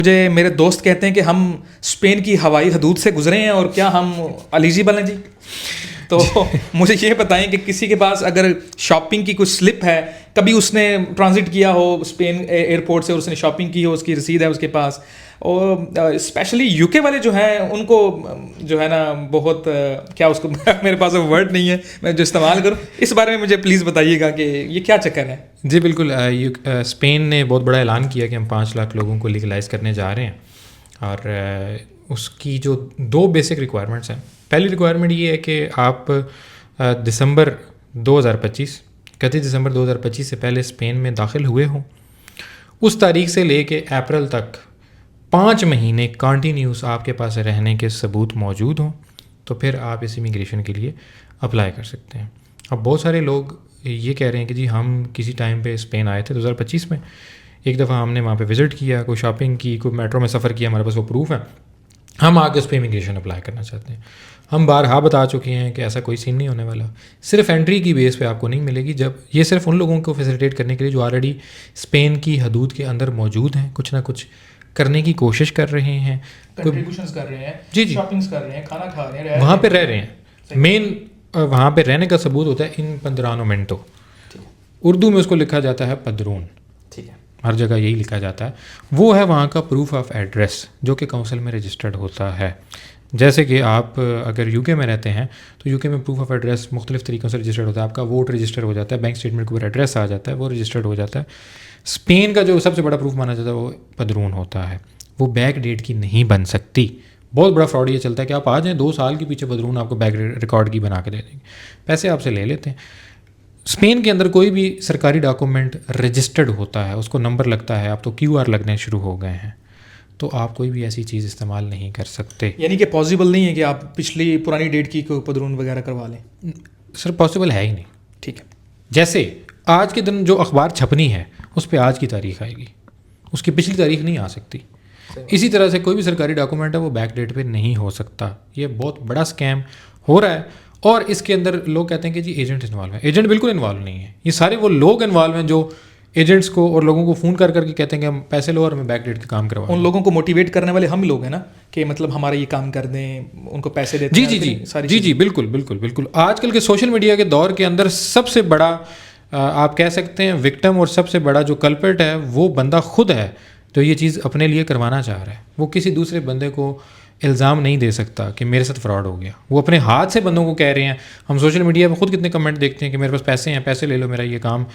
मुझे मेरे दोस्त कहते हैं कि हम स्पेन की हवाई हदूद से गुजरे हैं और क्या हम एलिजिबल हैं जी? तो मुझे ये बताएं कि किसी के पास अगर शॉपिंग की कुछ स्लिप है, कभी उसने ट्रांजिट किया हो स्पेन एयरपोर्ट से और उसने शॉपिंग की हो, उसकी रसीद है उसके पास, और स्पेशली यूके वाले जो हैं उनको जो है ना बहुत क्या उसको मेरे पास वर्ड नहीं है मैं जो इस्तेमाल करूं, इस बारे में मुझे प्लीज़ बताइएगा कि ये क्या चक्कर है। जी बिल्कुल, स्पेन ने बहुत बड़ा ऐलान किया कि हम 5 लाख लोगों को लीगलाइज करने जा रहे हैं और उसकी जो 2 बेसिक रिक्वायरमेंट्स हैं। पहली रिक्वायरमेंट ये है कि आप दिसंबर 2025 31 दिसंबर 2025 से पहले स्पेन में दाखिल हुए हों। उस तारीख से लेके अप्रैल तक 5 महीने कंटिन्यूस आपके पास रहने के सबूत मौजूद हों तो फिर आप इस इमिग्रेशन के लिए अप्लाई कर सकते हैं। अब बहुत सारे लोग ये कह रहे हैं कि जी हम किसी टाइम पे स्पेन आए थे 2025 में, एक दफ़ा हमने वहाँ पे विज़िट किया, कोई शॉपिंग की, कोई मेट्रो में सफ़र किया, हमारे पास वो प्रूफ है, हम आगे उस पर इमिग्रेशन अप्लाई करना चाहते हैं। हम बारहा बता चुके हैं कि ऐसा कोई सीन नहीं होने वाला। सिर्फ एंट्री की बेस पे आपको नहीं मिलेगी, जब ये सिर्फ उन लोगों को फैसिलिटेट करने के लिए जो ऑलरेडी स्पेन की हदूद के अंदर मौजूद हैं, कुछ ना कुछ करने की कोशिश कर रहे हैं, कंट्रीब्यूशंस कर रहे हैं, जी शॉपिंग्स कर रहे हैं, खाना खा रहे हैं, वहाँ पे रह रहे हैं। मेन वहाँ पे रहने का सबूत होता है इन पंद्रानोमेंटो, उर्दू में उसको लिखा जाता है पदरून, ठीक है, हर जगह यही लिखा जाता है। वो है वहाँ का प्रूफ ऑफ एड्रेस जो कि काउंसिल में रजिस्टर्ड होता है। जैसे कि आप अगर यूके में रहते हैं तो यूके में प्रूफ ऑफ एड्रेस मुख्तलिफ तरीक़ों से रजिस्टर्ड होता है। आपका वोट रजिस्टर हो जाता है, बैंक स्टेटमेंट के ऊपर एड्रेस आ जाता है, वो रजिस्टर्ड हो जाता है। स्पेन का जो सबसे बड़ा प्रूफ माना जाता है वो पदरून होता है, वो बैक डेट की नहीं बन सकती। बहुत बड़ा फ्रॉड ये चलता है कि आप आ जाएँ 2 साल के पीछे पदरून आपको बैक रिकॉर्ड की बना के दे देंगे, पैसे आपसे ले लेते हैं। स्पेन के अंदर कोई भी सरकारी डॉक्यूमेंट रजिस्टर्ड होता है, उसको नंबर लगता है, अब तो QR लगने शुरू हो गए हैं, तो आप कोई भी ऐसी चीज़ इस्तेमाल नहीं कर सकते। यानी कि पॉसिबल नहीं है कि आप पिछली पुरानी डेट की कोई पदरून वगैरह करवा लें? सर पॉसिबल है ही नहीं। ठीक है, जैसे आज के दिन जो अखबार छपनी है उस पर आज की तारीख आएगी, उसकी पिछली तारीख नहीं आ सकती। इसी तरह से कोई भी सरकारी डॉक्यूमेंट है वो बैक डेट पे नहीं हो सकता। ये बहुत बड़ा स्कैम हो रहा है और इसके अंदर लोग कहते हैं कि जी एजेंट इन्वॉल्व है। एजेंट बिल्कुल इन्वॉल्व नहीं है, ये सारे वो लोग इन्वॉल्व हैं जो एजेंट्स को और लोगों को फ़ोन कर करके कहते हैं कि हम पैसे लो और हमें बैक डेट का काम करवाओ। उन लोगों को मोटिवेट करने वाले हम लोग हैं ना, कि मतलब हमारा ये काम कर दें, उनको पैसे देते जी हैं। जी जी जी बिल्कुल बिल्कुल बिल्कुल। आजकल के सोशल मीडिया के दौर के अंदर सबसे बड़ा आप कह सकते हैं विक्टिम और सबसे बड़ा जो कल्प्रिट है वो बंदा खुद है जो ये चीज़ अपने लिए करवाना चाह रहा है। वो किसी दूसरे बंदे को इल्ज़ाम नहीं दे सकता कि मेरे साथ फ्रॉड हो गया। वो अपने हाथ से बंदों को कह रहे हैं। हम सोशल मीडिया पे खुद कितने कमेंट देखते हैं कि मेरे पास पैसे हैं, पैसे ले लो, मेरा ये काम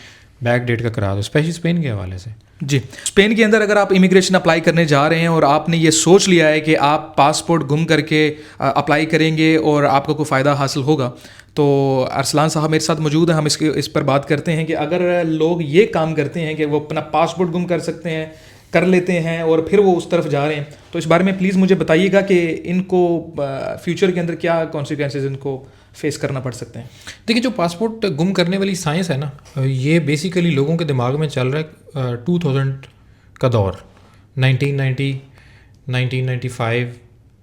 बैक डेट का करा दो, स्पेशली स्पेन के हवाले से। जी, स्पेन के अंदर अगर आप इमिग्रेशन अप्लाई करने जा रहे हैं और आपने ये सोच लिया है कि आप पासपोर्ट गुम करके अप्लाई करेंगे और आपको कोई फ़ायदा हासिल होगा, तो अरसलान साहब मेरे साथ मौजूद हैं। हम इस पर बात करते हैं कि अगर लोग ये काम करते हैं कि वो अपना पासपोर्ट गुम कर सकते हैं, कर लेते हैं और फिर वो उस तरफ जा रहे हैं, तो इस बारे में प्लीज़ मुझे बताइएगा कि इनको फ्यूचर के अंदर क्या कॉन्सिक्वेंसेस इनको फेस करना पड़ सकते हैं। देखिए, जो पासपोर्ट गुम करने वाली साइंस है ना, ये बेसिकली लोगों के दिमाग में चल रहा है 2000 का दौर, 1990, 1995,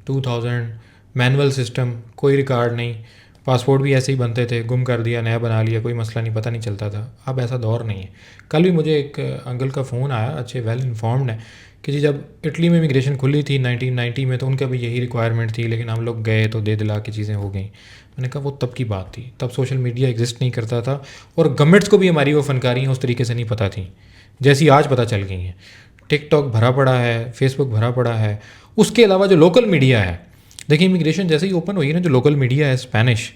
2000, मैनुअल सिस्टम, कोई रिकॉर्ड नहीं, पासपोर्ट भी ऐसे ही बनते थे, गुम कर दिया, नया बना लिया, कोई मसला नहीं, पता नहीं चलता था। अब ऐसा दौर नहीं है। कल भी मुझे एक अंकल का फ़ोन आया, अच्छे वेल इन्फॉर्म्ड है, कि जी जब इटली में इमिग्रेशन खुली थी 1990 में तो उनका भी यही रिक्वायरमेंट थी, लेकिन हम लोग गए तो दे दिला के चीज़ें हो गई। मैंने कहा वो तब की बात थी, तब सोशल मीडिया एग्जिस्ट नहीं करता था और गवर्नमेंट्स को भी हमारी वो फनकारियाँ उस तरीके से नहीं पता थी जैसी आज पता चल गई हैं। टिकटॉक भरा पड़ा है, फेसबुक भरा पड़ा है। उसके अलावा जो लोकल मीडिया है, देखिए इमिग्रेशन जैसे ही ओपन हुई है ना, जो लोकल मीडिया है स्पेनिश,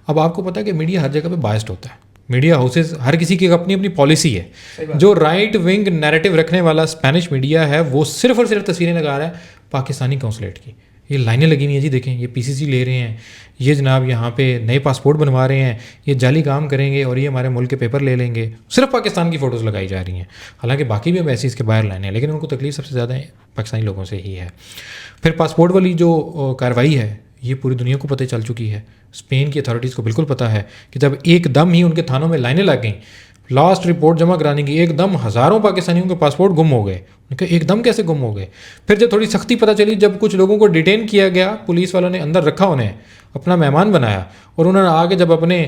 अब आपको पता है कि मीडिया हर जगह पे बायस्ड होता है। मीडिया हाउसेस हर किसी की अपनी अपनी पॉलिसी है। जो राइट विंग नैरेटिव रखने वाला स्पेनिश मीडिया है वो सिर्फ और सिर्फ तस्वीरें लगा रहा है पाकिस्तानी कौंसलेट की। ये लाइनें लगी हुई हैं जी, देखें ये PCC ले रहे हैं, ये जनाब यहाँ पे नए पासपोर्ट बनवा रहे हैं, ये जाली काम करेंगे और ये हमारे मुल्क के पेपर ले लेंगे। सिर्फ पाकिस्तान की फ़ोटोज़ लगाई जा रही हैं, हालांकि बाकी भी ऐसी इसके बाहर लाने हैं, लेकिन उनको तकलीफ सबसे ज़्यादा पाकिस्तानी लोगों से ही है। फिर पासपोर्ट वाली जो कार्रवाई है ये पूरी दुनिया को पता चल चुकी है। स्पेन की अथॉरिटीज़ को बिल्कुल पता है कि जब एकदम ही उनके थानों में लाइनें लग गई लास्ट रिपोर्ट जमा कराने की, एकदम हज़ारों पाकिस्तानियों के पासपोर्ट गुम हो गए। उनके एकदम कैसे गुम हो गए? फिर जब थोड़ी सख्ती पता चली, जब कुछ लोगों को डिटेन किया गया, पुलिस वालों ने अंदर रखा, उन्हें अपना मेहमान बनाया और उन्होंने आगे जब अपने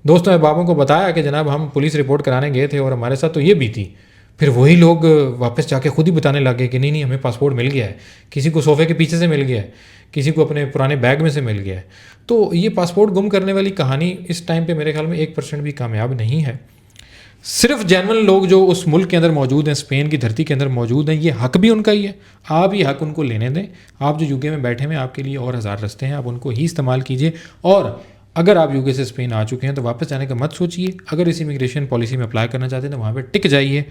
दोस्तों अहबाबों को बताया कि जनाब हम पुलिस रिपोर्ट कराने गए थे और हमारे साथ तो ये भी थी, फिर वही लोग वापस जाके खुद ही बताने लगे कि नहीं नहीं हमें पासपोर्ट मिल गया है, किसी को सोफ़े के पीछे से मिल गया है, किसी को अपने पुराने बैग में से मिल गया है। तो ये पासपोर्ट गुम करने वाली कहानी इस टाइम पे मेरे ख्याल में 1% भी कामयाब नहीं है। सिर्फ जेन्युइन लोग जो उस मुल्क के अंदर मौजूद हैं, स्पेन की धरती के अंदर मौजूद हैं, ये हक भी उनका ही है, आप ये हक उनको लेने दें। आप जो यूके में बैठे हुए हैं, आपके लिए और हज़ार रास्ते हैं, आप उनको ही इस्तेमाल कीजिए। और अगर आप यूके से स्पेन आ चुके हैं तो वापस जाने का मत सोचिए। अगर इस इमिग्रेशन पॉलिसी में अप्लाई करना चाहते हैं तो वहाँ पर टिक जाइए,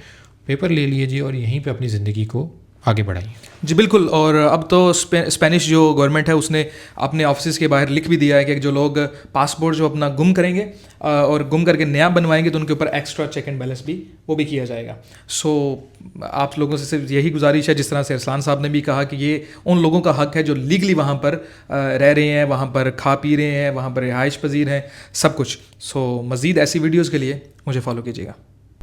पेपर ले लीजिए और यहीं पे अपनी ज़िंदगी को आगे बढ़ाइए। जी बिल्कुल। और अब तो स्पेनिश जो गवर्नमेंट है उसने अपने ऑफिस के बाहर लिख भी दिया है कि जो लोग पासपोर्ट जो अपना गुम करेंगे और गुम करके नया बनवाएंगे तो उनके ऊपर एक्स्ट्रा चेक एंड बैलेंस भी वो भी किया जाएगा। सो आप लोगों से सिर्फ यही गुजारिश है, जिस तरह से अरसलान साहब ने भी कहा कि ये उन लोगों का हक है जो लीगली वहाँ पर रह रहे हैं, वहाँ पर खा पी रहे हैं, वहाँ पर रिहाइश पजीर हैं, सब कुछ। सो मज़ीद ऐसी वीडियोज़ के लिए मुझे फॉलो कीजिएगा।